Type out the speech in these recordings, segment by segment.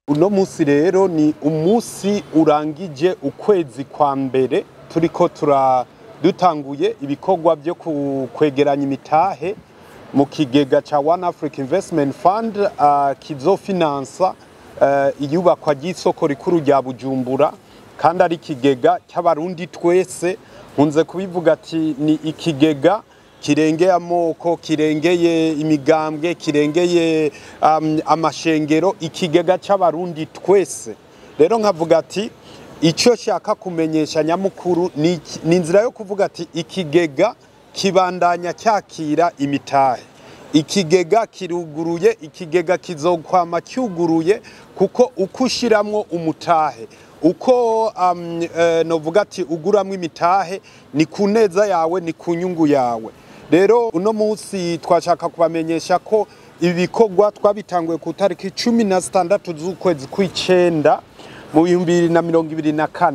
Uno musi rero ni umusi urangije ukwezi kwa mbere turiko dutanguye ibikorwa byo kwegeranya imitahe mu kigega ca Afrika Investiment Fund kizofinansa iyubakwa ry'isoko rikuru rya Bujumbura kandi ari ikigega cy'abarundi twese nkunze kubivuga ati ni ikigega kirengeye amoko, kirengeye imigambwe, kirengeye amashengero, ikigega c'abarundi twese. Rero nkavuga ati ico shaka kumenyesha nyamukuru ni inzira yo kuvuga ati ikigega kibandanya cyakira imitahe. Ikigega kiruguruye, ikigega kizokwama cyuguruye kuko uko ushiramwo umutahe, uko novuga ati uguramwo imitahe ni ku neza yawe, ni ku nyungu yawe. Rero uno munsi twashaka kubamenyesha ko ibikorwa twabitanguye ku tariki 16 z'ukwezi kw'icenda mu 2024.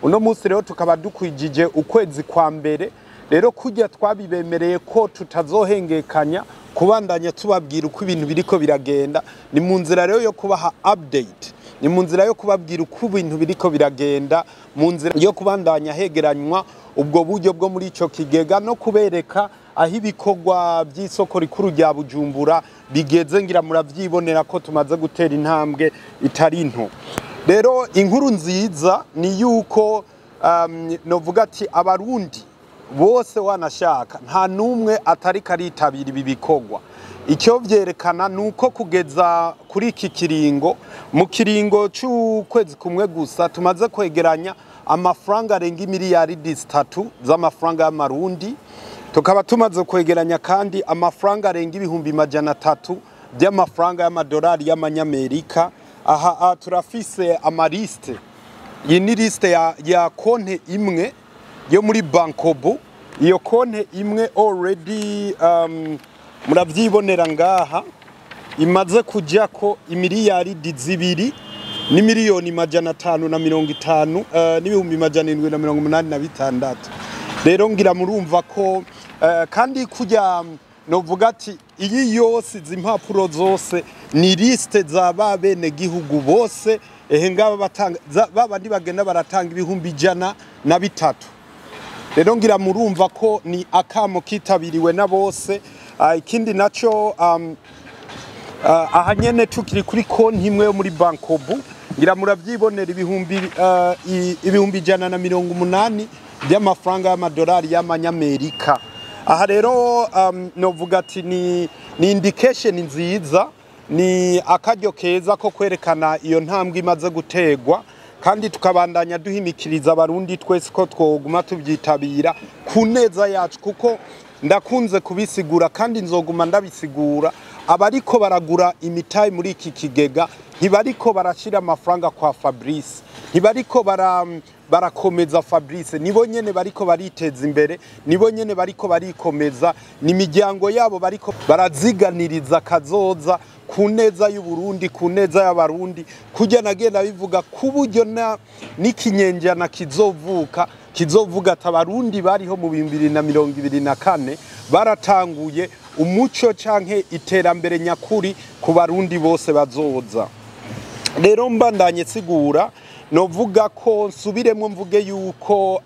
Uno munsi rero tukaba dukwijije ukwezi kwa mbere. Rero kujya twabibemereye ko tutazohengekanya kubandanya tubabwira uko ibintu biriko biragenda, ni mu nzira rero yo kubaha update, ni mu nzira yo kubabwira uko ibintu biriko biragenda, mu nzira yo kubandanya hegeranywa ubwo buryo bwo muri ico kigega no kubereka aho ibikorwa by'isoko rikuru rya Bujumbura bigeze. Ngira muravyibonera ko tumaze gutera intambwe itari nto. Rero inkuru nziza ni yuko novuga ati abarundi bose wanashaka nta numwe atari karitabira ibi bikorwa. Icyo vyerekana nuko kugeza kuri iki kiringo, mu kiringo c'ukwezi kumwe gusa tumaze kwegeranya amafaranga arenga miliyaridi 3 z'amafaranga y'amarundi. Tukaba tumaze kwegeranya kandi amafaranga arenga ibihumbi 300 by'amafaranga y'amadolari y'amanyamerika. Aha turafise amaliste. Iyi ni liste ya konte imwe yo muri bankobo. Iyo konte imwe already muravyibonera ngaha imaze kujya ko imiliyaridi 2 ni miliyoni 550 n'ibihumbi 786. Rero ngira murumva ko kandi kujya novuga ati iyi yose zimpapuro zose ni liste za babene gihugu bose ngaba batanga babandi bagenda baratanga ibihumbi 103. Rero ngira murumva ko ni akamo kitabiriwe na bose. Ikindi naco aha nyene tukiri kuri konti imwe yo muri bankobu, ngira muravyibonera ibihumbi 180 by'amafaranga y'amadolari y'amanyamerika. Aha rero novuga ati ni indication nziza, ni akaryo keza ko kwerekana iyo ntambwe imaze gutegwa, kandi tukabandanya duhimikiriza abarundi twese ko twoguma tubyitabira ku neza yacu, kuko ndakunze kubisigura kandi nzoguma ndabisigura. Abariko baragura imitahe muri iki kigega ntibariko barashira amafaranga kwa Fablice, ntibariko barakomeza Fablice, nibo nyene bariko bariteza imbere, nibo nyene bariko barikomeza, ni imiryango yabo bariko baraziganiriza kazoza ku neza y'Uburundi, ku neza y'abarundi. Kujya nagenda bivuga ku buryo n'ikinyenjana kizovuga ati abarundi bariho mu 2024 baratanguye umuco canke iterambere nyakuri ku barundi bose bazoza. Rero mbandanye sigura novuga ko nsubiremwe mvuge yuko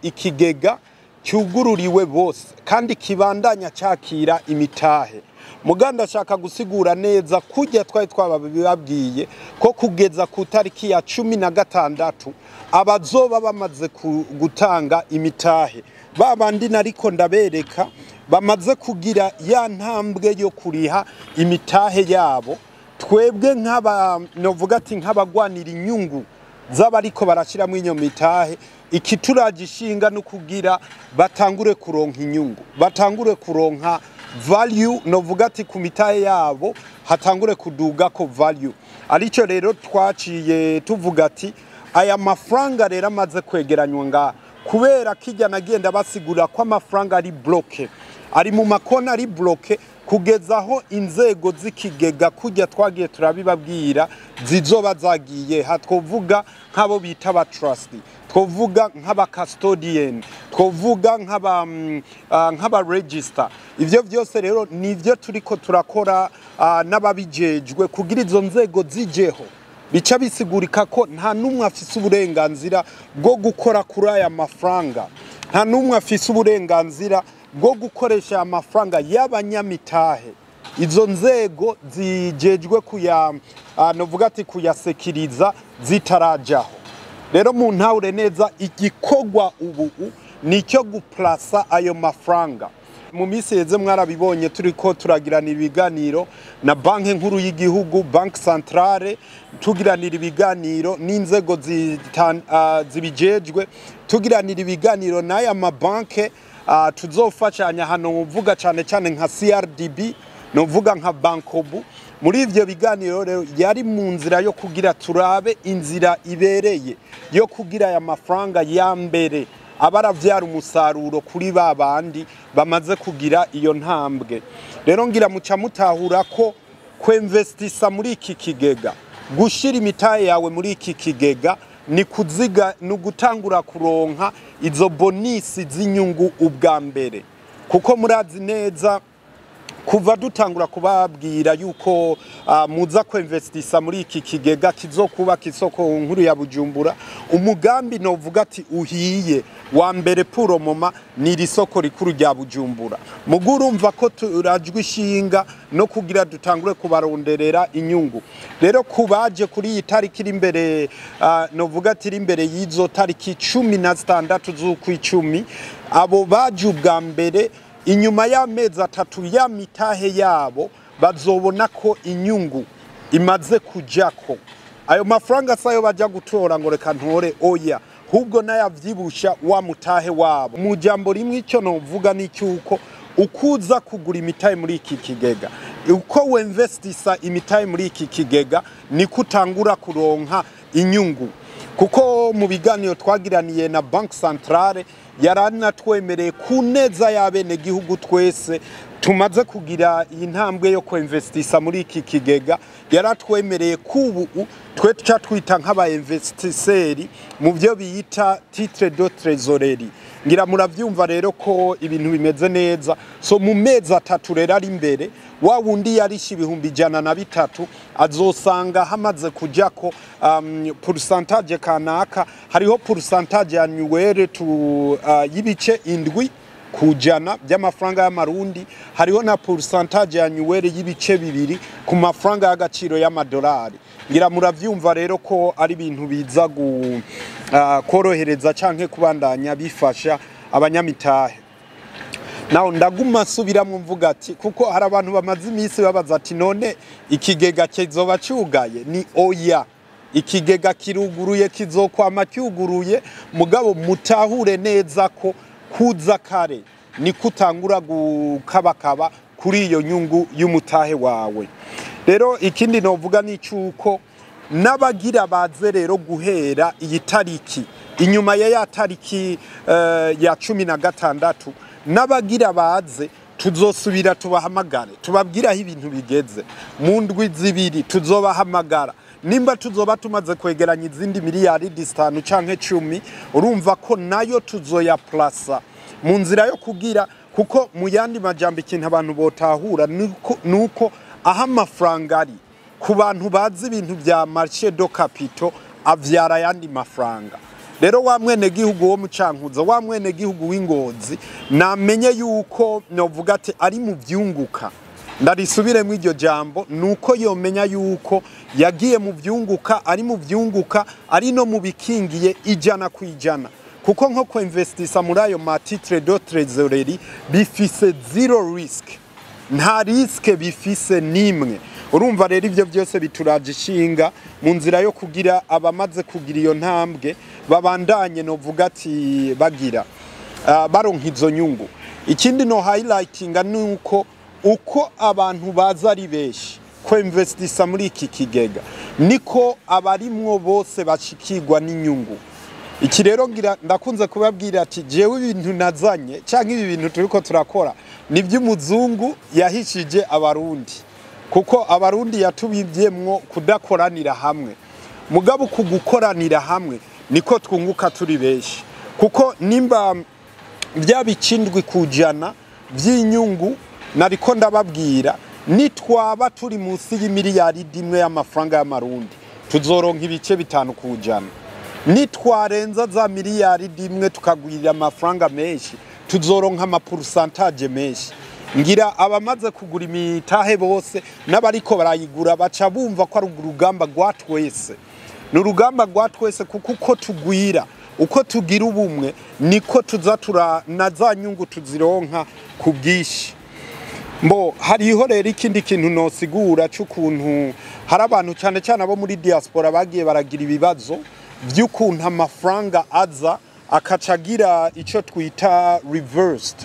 ikigega cyugururiwe bose kandi kibandanya cyakira imitahe. Muganda ashaka gusigura neza kujya twababwiye ko kugeza ku tariki ya 16 abazoba bamaze gutanga imitahe, babandi nariko ndabereka bamaze kugira ya ntambwe yo kuriha imitahe yabo. Twebwe novuga ati nk'abagwanira inyungu z'abariko barashiramo inyo mitahe, ikituragishinga no kugira batangure kuronka inyungu, batangure kuronka value, novuga ati ku mitahe yabo hatangure kuduga ko value. Arico rero twaciye tuvuga ati aya mafaranga rero amaze kwegeranywa nga, kubera kijya nagenda basigura ko amafaranga ari bloke, ari mu makona ari bloke, kugezaho inzego z'ikigega kujya twagiye turabibabwira zizoba zagiye. Hatwovuga nk'abo bita ba trustee, twovuga nk'aba custodian, twovuga nk'aba register. Ivyo vyose rero nivyo turiko turakora n'ababijejwe kugira izo nzego zijeho bica bisigurika ko nta numwe afise uburenganzira bwo gukora kuri aya mafaranga, nta numwe afise uburenganzira bwo gukoresha amafaranga y'abanyamitahe. Izo nzego zijejwe novuga ati kuyasekiriza zitarajaho. Rero mu ntahure neza igikorwa ubu nicyo guplasa ayo mafaranga. Mu minsi yeze mwarabibonye turiko turagirana ibiganiro na banki nkuru y'igihugu, banki centrale, tugiranira ibiganiro n'inzego zibijejwe, tugiranira ibiganiro n'aya mabanke tuzofashanya hano muvuga cyane cyane nka CRDB, novuga nka Bankobu. Muri ivyo biganiro rero yari mu nzira yo kugira turabe inzira ibereye yo kugira aya mafaranga ya mbere abaravyara umusaruro kuri babandi bamaze kugira iyo ntambwe. Rero ngira muca mutahura ko kwinvestisa muri iki kigega, gushira imitahe yawe muri iki kigega ni kuziga n'ugutangura kuronka izo bonisi z'inyungu ubwa mbere. Kuko murazi neza kuva dutangura kubabwira yuko muza kwinvestisa muri iki kigega kizokubaka isoko nkuru ya Bujumbura, umugambi novuga ati uhiye wa mbere puro moma ni isoko rikuru rya Bujumbura. Mugurumva ko turajwe ishinga no kugira dutangure kubaronderera inyungu. Rero kubaje kuri iyi tariki iri imbere, novuga ati iri imbere y'izo tariki 16 z'ukwicumi, abo baje ubwa mbere inyuma y'amezi 3 ya mitahe yabo bazobona ko inyungu imaze kujako. Ayo mafaranga sayo baja gutora ngo reka ntore oya, hubwo nayavyibusha wa mutahe wabo. Mu jambo rimwe icyo novuga ni cyuko ukuza kugura imitahe muri iki kigega, uko winvestisa imitahe muri iki kigega ni kutangura kuronka inyungu. Kuko mu biganiro twagiraniye na banki centrale yaranatwemereye kuneza y'abene gihugu twese tumaze kugira iyi ntambwe yo kwinvestisa muri iki kigega, yaratwemereye kubu twe tuca twita nk'aba investisseurs mu byo biyita titre de trésorerie. Ngira muravyumva rero ko ibintu bimeze neza. So mu mezi 3 rero ari imbere, wa wundi yarisha ibihumbi 103 azosanga hamaze kujako pourcentage kanaka. Hariho pourcentage annuelle y'ibice 7 kujana by'amafaranga y'amarundi, hariho na pourcentage annuelle y'ibice 2 ku mafaranga y'agaciro y'amadolari. Ngira muravyumva rero ko ari ibintu biza korohereza canke kubandanya bifasha abanyamitahe. Naho ndaguma subiramwe mvuga ati kuko hari abantu bamaze iminsi babaza ati none ikigega kizoba cyugaye? Ni oya, ikigega kiruguruye, kizokwama cyuguruye, mugabo mutahure neza ko kuza kare ni kutangura gukabakaba kuri iyo nyungu y'umutahe wawe. Rero ikindi novuga ni cyuko n'abagira baze rero guhera iyi tariki inyuma ya tariki ya 16, n'abagira baze tuzosubira tubahamagare tubabwiraho ibintu bigeze. Mu ndwi zibiri tuzobahamagara, nimba tuzoba tumaze kwegeranya izindi miliyaridi 5 canke 10, urumva ko nayo tuzoya plasa mu nzira yo kugira. Kuko mu yandi majambo ikintu abantu botahura nuko aha amafaranga ari ku bantu bazi ibintu bya marché de capitaux avyara yandi mafaranga. Rero wa mwene gihugu wo mucankuza, wa mwene gihugu w'Ingozi namenye yuko novuga ati ari mu vyunguka. Ndarisubire mu iryo jambo, nuko yomenya yuko yagiye mu vyunguka, ari mu vyunguka, ari no mu bikingiye 100%. Kuko nko ko investisa muri ayo ma titre de trésorerie bifise 0 risk, nta risk bifise nimwe. Urumva rero ivyo byose bituraje ishinga mu nzira yo kugira abamaze kugira iyo ntambwe babandanye novuga ati bagira baronka izo nyungu. Ikindi no highlightinga nuko uko abantu baza ari beshi ko investisa muri iki kigega niko abarimwo bose bashikirwa n'inyungu. Iki rero ngira ndakunze kubabwira ati jewe ibintu nazanye canke ibi bintu turiko turakora ni by'umuzungu yahishije abarundi, kuko abarundi yatubivyemwo kudakoranira hamwe. Mugabo kugukoranira hamwe niko twunguka turi beshi. Kuko nimba byabicindwi kujana by'inyungu nariko ndababwira, nitwaba turi munsi y'imiliyaridi 1 y'amafaranga y'amarundi, tuzoronka ibice bitanu kujana nitwarenza za miliyaridi imwe tukagwirira amafaranga menshi tuzoronka amapurusantaje menshi ngira abamaze kugura imitahe bose n'abariko barayigura baca bumva ko ari urugamba rwatwese n'urugamba rwatwese kuko uko tugwira uko tugira ubumwe niko tuzatura na za nyungu tuzironka ku bwishi mbo hariho rero ikindi kintu nosigura cy'ukuntu hari abantu cyane cyane abo muri diaspora bagiye baragira ibibazo by'ukuntu amafaranga aza akacagira icyo twita reversed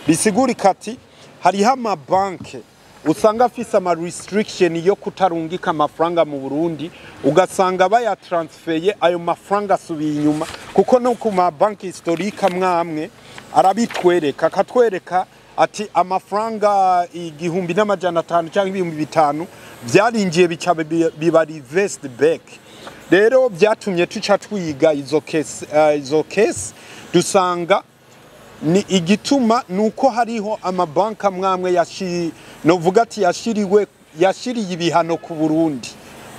bisigurika ati hariho amabanke usanga afise ama restriction yo kutarungika amafaranga mu Burundi ugasanga bayatransfeye ayo mafaranga asubiye inyuma kuko no ku mabanki historique amwe arabitwereka akatwereka ati amafaranga 1,500 cyangwa 5,000 byaringiye bica biba reversed back rero byatumye tuca twiga izo case dusanga ni igituma nuko hariho amabanka amwe novuga ati yashiriye ibihano ku Burundi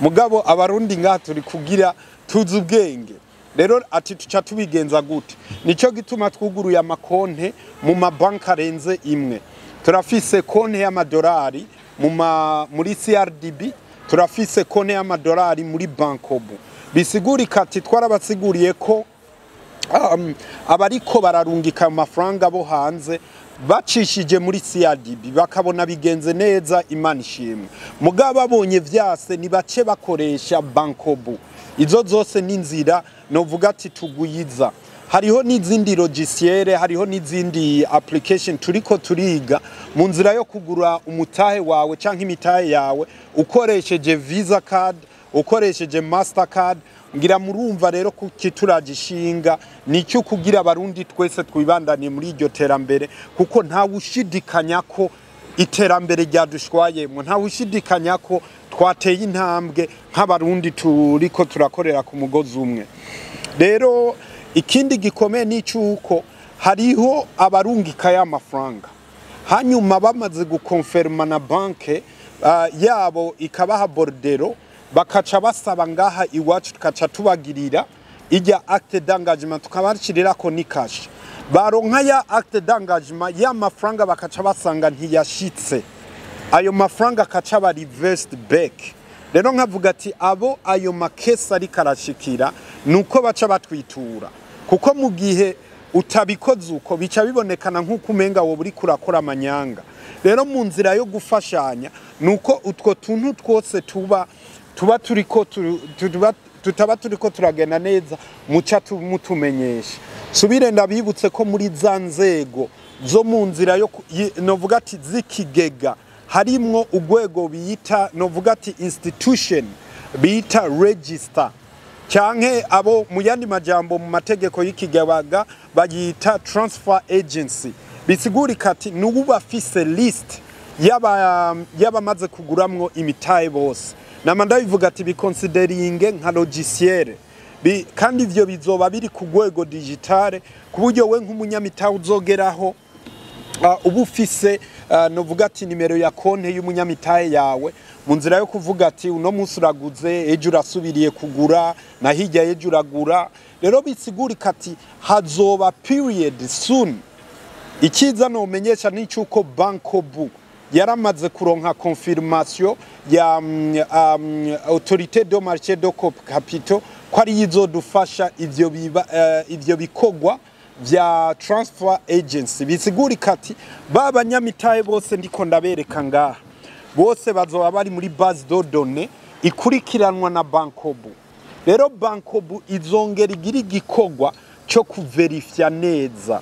mugabo abarundi ngaha turi kugira tuzi ubwenge rero ati tuca tubigenza gute nico gituma twuguruye amakonte mu mabanka arenze imwe turafise konte y'amadolari muri CRDB turafise konte y'amadolari muri Bankobu bisigurika ati twarabasiguriye ko abariko bararungika amafaranga bo hanze bacishije muri CRDB bakabona bigenze neza Imana ishimwe mugabo abonye vyase ni bace bakoresha Bankobu izo zose n'inzira novuga ati tuguyiza hariho n'izindi logiciere hariho n'izindi application turiko turiga mu nzira yo kugura umutahe wawe canke imitahe yawe ukoresheje Visa card ukoresheje Mastercard ngira murumva rero kukituragishinga nicyo kugira abarundi twese twibandaniye muri iryo terambere kuko nta ushidikanya ko iterambere ryadushwayemo nta ushidikanya ko twateye intambwe nk'abarundi turiko turakorera ku mugozi umwe rero ikindi gikomeye n'icuko hariho abarungika y'amafaranga hanyuma bamaze gukonfirma na banke yabo ikabaha bordero bakaca basaba ngaha iwacu tukaca tubagirira ijya acte d'engagement tukabashirira ko ni cash baronka ya acte d'engagement ya mafaranga bakaca basanga ntiyashitse ayo mafaranga akaca ba reversed back rero nkavuga ati abo ayo makesa ari karashikira nuko baca batwitura kuko mu gihe utabikoze uko bica bibonekana nk'uko umenga wo buri kurakora amanyanga rero mu nzira yo gufashanya nuko utwo tuntu twose tutaba turiko turagenda neza muca mutumenyesha subire ndabibutse ko muri za nzego zo mu nzira yo novuga ati zikigega harimwo ugwego bita novuga ati institution bita register canke abo mu yandi majambo mu mategeko y'ikigega bagita transfer agency bisigurika ati nubu bafise list yabamaze kuguramwo imitahe bose namanda bivuga ati biconsideringe nka logiciere kandi ivyo bizoba biri ku rwego digitale ku buryo we nk'umunyamitahe uzogeraho ubu ufise novuga ati nimero ya konte y'umunyamitahe yawe mu nzira yo kuvuga ati uno munsi uraguze ejo urasubiriye kugura na hirya ejo uragura rero bisigurika ati hazoba period soon ikiza no menyesha n'icuko Bankobu yaramaze kuronka confirmation ya autorité de marché de capitaux ko ari yizodufasha ivyo bikogwa vya transfer agency bisigurika ati babanyamitahe bose ndiko ndabereka ngaha bose bazoba bari muri base de données ikurikiranwa na Bankobu rero Bankobu izongera igira igikogwa cyo kuverifya neza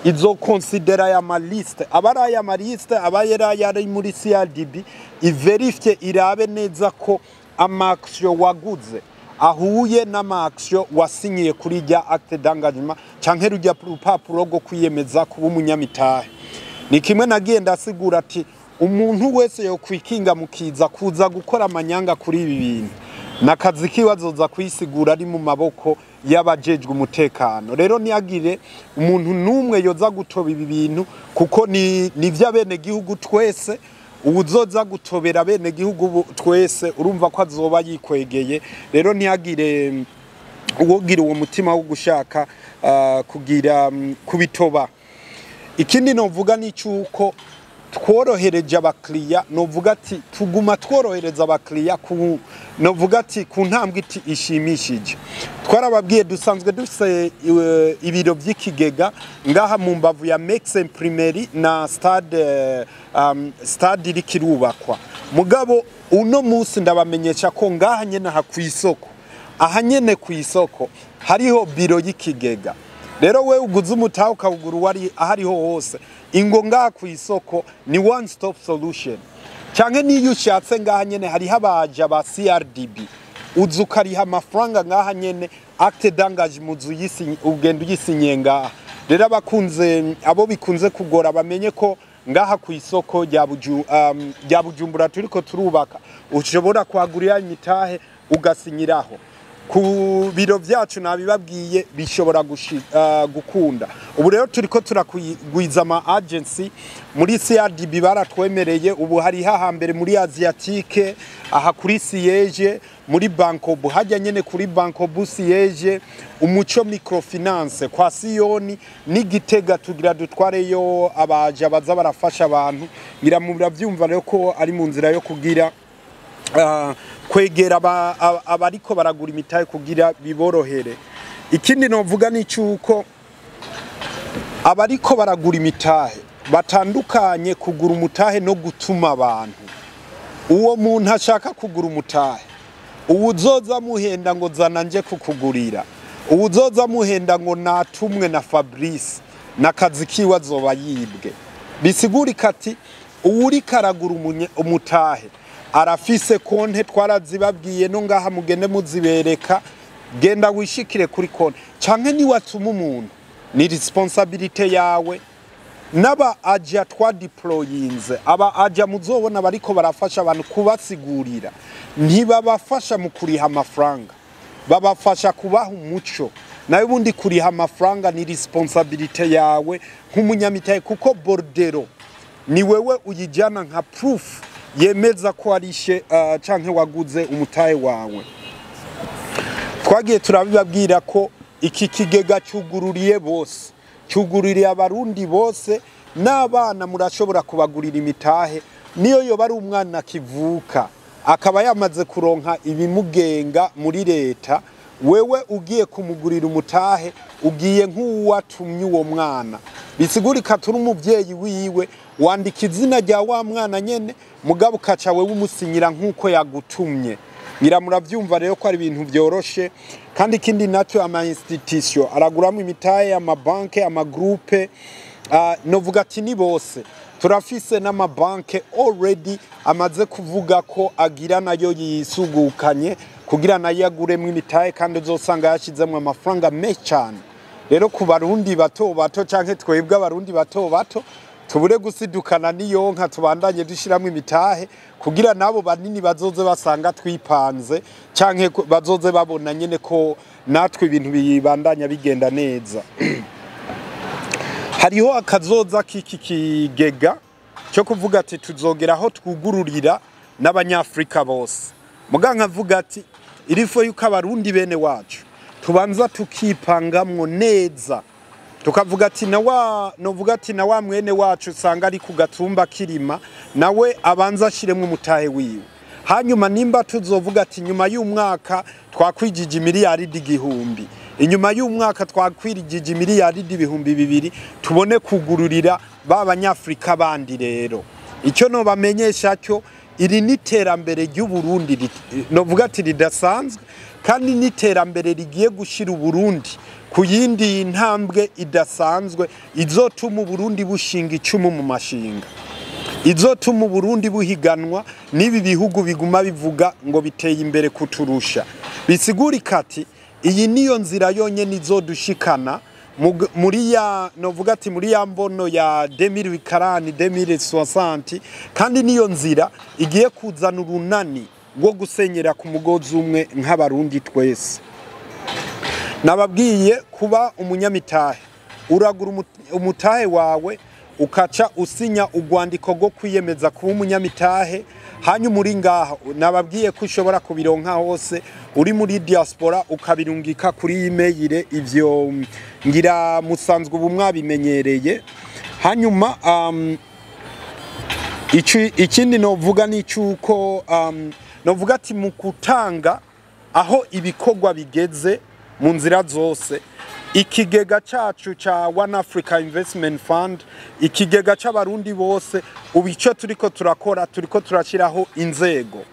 izo considera ya maliste abara ya maliste abayera yari muri CRDB iverifye irabe neza ko amaction waguze ahuye n'amaction wasinyiye kuri rya acte d'engagement canke rujya rupapuro rwo kwiyemeza kuba umunyamitahe ni kimwe nagenda asigura ati umuntu wese yo kwikinga mukiza kuza gukora amanyanga kuri ibi bintu nakazi kibazoza kwisigura ari mu maboko y'abajejwe umutekano rero niyagire umuntu numwe yoza gutoba ibi bintu kuko ni vy'abene gihugu twese ubuzoza gutobera bene gihugu twese urumva ko azoba yikwegeye rero ntihagire uwogira uwo mutima wo gushaka kugira kubitoba. Ikindi novuga ni cyuko tworohereje abakiriya, novuga ati tuguma tworohereza abakiriya novuga ati ku ntambwe ishimishije. Twarababwiye dusanzwe dufise ibiro by'ikigega ngaha mu mbavu ya Max Primary na stade iri kirubakwa. Mugabo uno munsi ndabamenyesha ko ngaha nyene ha kwisoko, aha nyene kwisoko hariho biro y'ikigega. Rero we uguze umutahe ukawugura wari ahariho hose, ingo ngaha kwisoko ni one stop solution. Canke niyo ushatse ngaha nyene hariho abaja ba CRDB, uzukariha amafaranga ngaha nyene acte d'engagement ugenda uyisinye ngaha. Rero abakunze abo bikunze kugora bamenye ko ngaha kwisoko rya Bujumbura turiko turubaka ushobora kwagurira imitahe ugasinyiraho. Ku biro byacu nabibabwiye bishobora gukunda. Ubu rero turiko turakugwiza ama agency muri CRDB baratwemereye, ubu hari hahambere muri Asiatique, aha kuri siège muri Bankobu, hajya nyene kuri Bankobu siège, umuco microfinance kwa Siyoni ni Gitega tugira dutwareyo abaja baza barafasha abantu. Ngira mu biravyumva rero ko ari mu nzira yo kugira kwegera abariko baragura imitahe kugira biborohere. Ikindi novuga ni cyuko abariko baragura imitahe batandukanye kugura umutahe no gutuma abantu. Uwo muntu ashaka kugura umutahe, uwuzoza muhenda ngo zana nje kukugurira, uwuzoza muhenda ngo natumwe na Fablice nakazi kiwe azoba yibwe. Bisigurika ati uwuri karagura umutahe arafise konte twarazibabwiye no ngaha mugende muzibereka, genda wishikire kuri konte. Canke ni watuma umuntu ni responsibility yawe. Naba aja twa deployinze, aba aja muzobona bariko barafasha abantu kubasigurira, ntibabafasha mu kuriha amafaranga, babafasha kubaha umuco. Nawe ubundi kuriha amafaranga ni responsibility yawe nk'umunyamitahe, kuko bordero ni wewe uyijana nka proof yemeza ko arishe canke waguze umutahe wawe. Twagiye turabibabwira ko iki kigega cyugururiye bose, cyugururiye abarundi bose, n'abana murashobora kubagurira imitahe. Niyo yoba ari umwana kivuka akaba yamaze kuronka ibimugenga muri leta, wewe ugiye kumugurira umutahe ugiye nk'uwatumye uwo mwana. Bisigurika turi umuvyeyi wiwe, wandika izina rya wa mwana nyene, mugabo ukaca wewe umusinyira nk'uko yagutumye. Ngira muravyumva rero ko ari ibintu byoroshe. Kandi ikindi naco ama institution araguramo imitahe, ama banke, ama groupe, novuga ati ni bose. Turafise n'ama banke already amaze kuvuga ko agira nayo yisugukanye kugira nayo yaguremwe imitahe, kandi uzosanga yashizemwe amafaranga menshi cyane. Rero ku barundi bato bato canke twebwe abarundi bato bato tubure gusidukana niyo nka tubandanye dushiramwe imitahe kugira nabo banini bazoze basanga twipanze, canke bazoze babona nyene ko natwe ibintu bibandanya bigenda neza. Hariho akazoza k'iki kigega cyo kuvuga ati tuzogeraho twugururira n'abanyafrika bose. Muganka avuga ati irifo yuko abarundi bene wacu tubanza tukipangamwo neza, tukavuga ati novuga ati na wa mwene wacu usanga ari ku gatumba kirima, nawe abanza ashiremwe umutahe wiwe. Hanyuma nimba tuzovuga ati nyuma y'umwaka twakwijije miliyaridi 1,000, inyuma y'umwaka twakwirijije miliyaridi 2,000, tubone kugururira b'abanyafrika bandi. Rero icyo no bamenyesha cyo iri niterambere ry'u Burundi, novuga ati ridasanzwe, kandi niterambere rigiye gushira Burundi ku yindi ntambwe idasanzwe, izotuma Burundi bushinga icumu mu mashinga, izotuma Burundi buhiganwa n'ibi bihugu biguma bivuga ngo biteye imbere kuturusha. Bisigurika ati iyi niyo nzira yonyene izodushikana muri ya novuga ati muri ya mbono ya 2040 2060, kandi niyo nzira igiye kuzana urunani rwo gusenyera ku mugozi umwe nk'abarundi twese. Nababwiye kuba umunyamitahe, uragura umutahe wawe ukaca usinya urwandiko rwo kwiyemeza kuba umunyamitahe hanyuma uri ngaho nababwiye ko ushobora kubironka hose uri muri diaspora ukabirungika kuri email ivyo ngira musanzwe ubu mwabimenyereye hanyuma ikindi novuga ni cyuko novuga ati mu kutanga aho ibikorwa bigeze mu nzira zose ikigega cacu cha Afrika Investiment Fund ikigega c'abarundi bose ubico turiko turakora turiko turashiraho inzego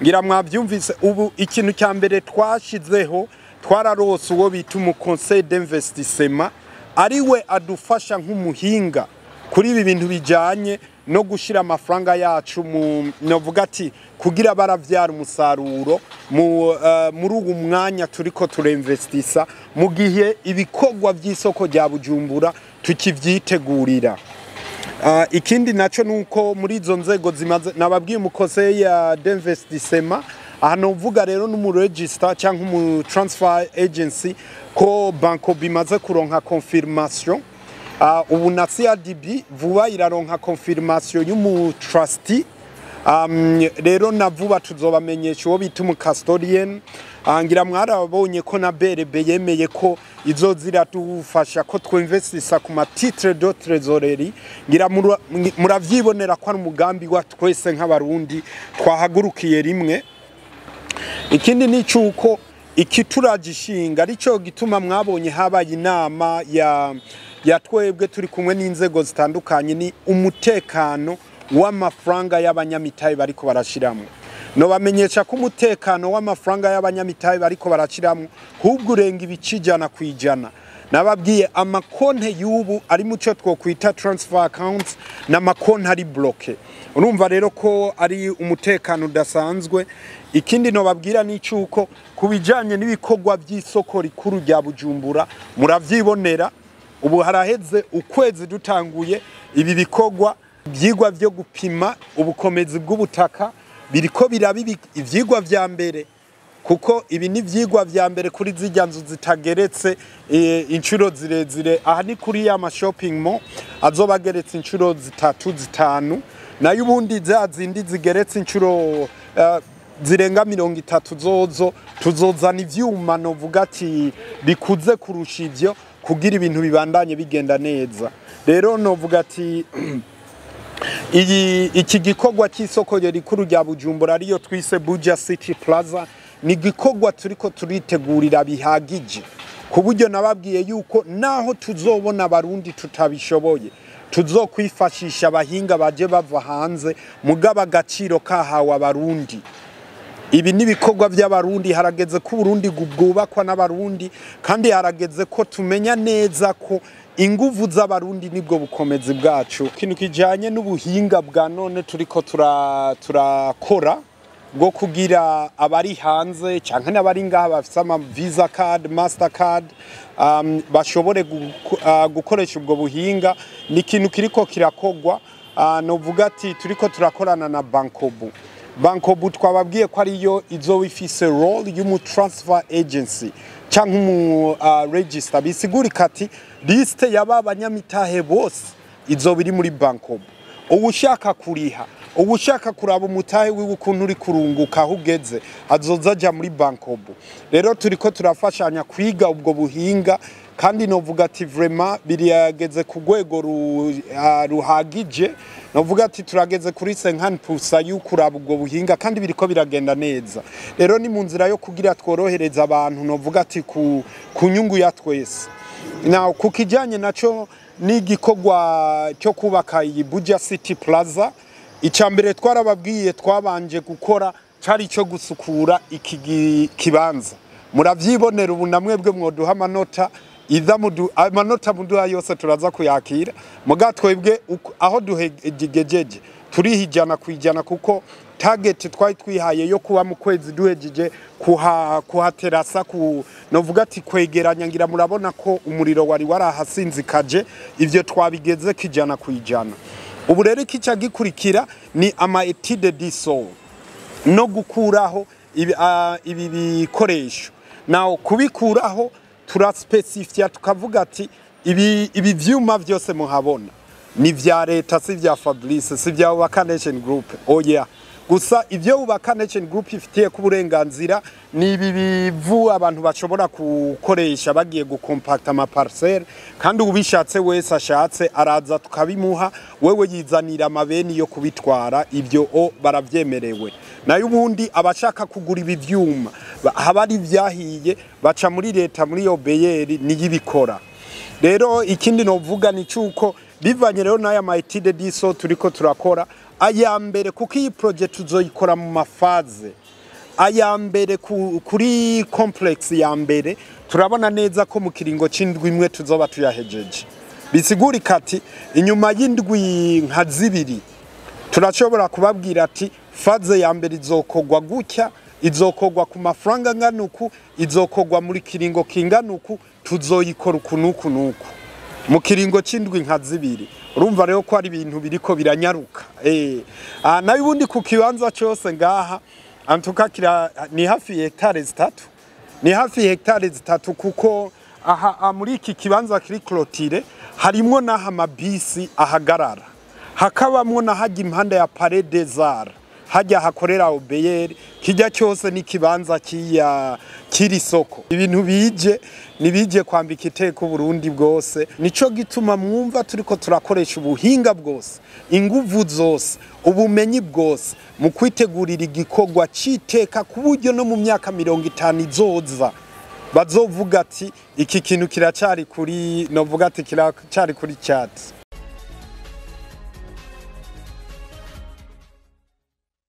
ngira mwavyumvise ubu ikintu cya mbere twashizeho twararose uwo bita mu conseil d'investissement ariwe adufasha nk'umuhinga kuri ibi bintu bijanye no gushira amafaranga yacu mu novuga ati kugira baravyara umusaruro muri uwo mwanya turiko turinvestisa mu gihe ibikorwa by'isoko rya Bujumbura tukivyitegurira ikindi naco nuko muri izo nzego zimaze nababwiye mu conseil d'investissement hano uvuga rero no mu register cyangwa mu transfer agency ko banko bimaze kuronka confirmation ubu na CRDB vuba iraronka confirmation y'umu trustee rero na vuba tuzobamenyesha uwo bita umu custodian ngira mwarabonye ko na mbere yemeye ko izozira dufasha ko twinvestisa ku ma titre de trésorerie ngira muravyibonera ko ari umugambi wa twese nk'abarundi twahagurukiye rimwe ikindi ni cyuko ikituragishinga arico gituma mwabonye habaye inama ya twebwe turi kumwe n'inzego zitandukanye ni umutekano w'amafaranga y'abanyamitahe bariko barashiramwe no bamenyesha ko umutekano w'amafaranga y'abanyamitahe bariko barashiramwe hubwo urenga ibicijana kwijana nababwiye amakonte y'ubu ari muco twokwita transfer accounts na makonte ari bloqué urumva rero ko ari umutekano udasanzwe ikindi no babwira ni cyuko kubijanye n'ibikorwa by'isoko rikuru rya Bujumbura muravyibonera ubu haraheze ukwezi dutanguye ibi bikorwa ivyigwa byo gupima ubukomezi bw'ubutaka biriko birabibi ivyigwa vya mbere kuko ibi ni vyigwa vya mbere kuri zijya nzu zitageretse inshuro zirezire aha ni kuri ya shopping mall azobageretse inshuro zitatu zitanu nayo ubundi zazindi zigeretse inshuro zirenga 30 zozo tuzozana ivyuma no vuga ati bikuze kurusha ivyo kugira ibintu bibandanye bigenda neza rero no vuga ati iki gikorwa cy'isoko rikuru rya Bujumbura ariyo twise Buja City Plaza ni gikorwa turiko turitegurira bihagije ku buryo nababwiye yuko naho tuzobona abarundi tutabishoboye tuzokwifashisha abahinga baje bava hanze mugaba agaciro kahawe abarundi ibi nibikorwa by'abarundi harageze ko Burundi bwubakwa n'abarundi kandi harageze ko tumenya neza ko inguvu z'abarundi nibwo bukomezi bwacu kintu kijanye n'ubuhinga bwa none turiko turakora bwo kugira abari hanze canke n'abari ngaha bafise ama visa card master card bashobore gukoresha ubwo buhinga ni kintu kiriko kirakogwa no vuga ati turiko turakorana na bankobu twababwiye ko ariyo izo ifise role y'umu transfer agency canke mu register bisigurika ati liste y'abanyamitahe bose izo biri muri bankobu ubushaka kuriha ubushaka kuraba umutahe w'ukuntu uri kurunguka ahugeze azozaja muri bankobu rero turiko turafashanya kwiga ubwo buhinga kandi novuga ati vraiment biriyageze ku rwego ruhagije novuga ati turageze kuri 50% y'ukuraba ubwo buhinga kandi biriko biragenda neza rero ni mu nzira yo kugira tworohereza abantu novuga ati ku nyungu ya twese now kukijanye naco ni gikorwa cyo kubaka iyi Buja City Plaza icambere twarababwiye twabanje gukora cari cyo gusukura iki kibanza muravyibonera ubu namwebwe mwoduha amanota amanota muduha yose turaza kuyakira muga twebwe aho duhegejeje turihijana kwijana kuko target twari twihaye yo kuba mu kwezi duhejeje kuhaterasa novuga ati kwegeranya ngira murabona ko umuriro wari warahasinzikaje ivyo twabigeze kijana kwijana ubu rero ikica gikurikira ni ama étude d'isoko no gukuraho ibi bikoresho naho kubikuraho turaspecifia tukavuga ati ibi vyuma byose muhabona ni vya leta si vya Fablice si vya Ubaka Nation Group oya gusa ivyo Ubaka Nation Group ifitiye ku burenganzira ni ibi bivu abantu bashobora gukoresha bagiye gucompacta ama parcelle kandi ubishatse wese ashatse araza tukabimuha wewe yizanira amabeni yo kubitwara ivyo baravyemerewe nayo ubundi abashaka kugura ibi vyuma habari vyahiye baca muri leta muri obeyeri niyibikora rero ikindi novuga ni cyuko bivanye rero n'aya maitide diso turiko turakora aya mbere kuko iyi project tuzoyikora mu mafaze aya mbere kuri complex ya mbere turabona neza ko mu kiringo c'indwi imwe tuzoba tuyahejeje bisigura kati inyuma y'indwi nka zibiri turashobora kubabwira ati faze ya mbere izokogwa gutya izokogwa ku mafaranga angana uku izokogwa muri kiringo kingana uku tuzoyikora ukunuku nuku mu kiringo c'indwi nka zibiri urumva rero ko ari ibintu biriko biranyaruka nayo ubundi ku kibanza cyose ngaha antuka ni hafi hectare zitatu ni hafi hectare zitatu kuko aha muri iki kibanza kiri clôture harimo naha mabisi ahagarara hakabamwo na hajya impanda ya Palais des Arts hajya hakorera obeyeri kijya cyose ni kibanza kiri soko ibintu nibije kwambika iteko Burundi bwose nico gituma mwumva turiko turakoresha ubuhinga bwose inguvu zose ubumenyi bwose mu kwitegurira igikogwa citeka ku buryo no mu myaka 50 izoza bazovuga ati iki kintu kiracari kuri novuga ati kiracari kuri chat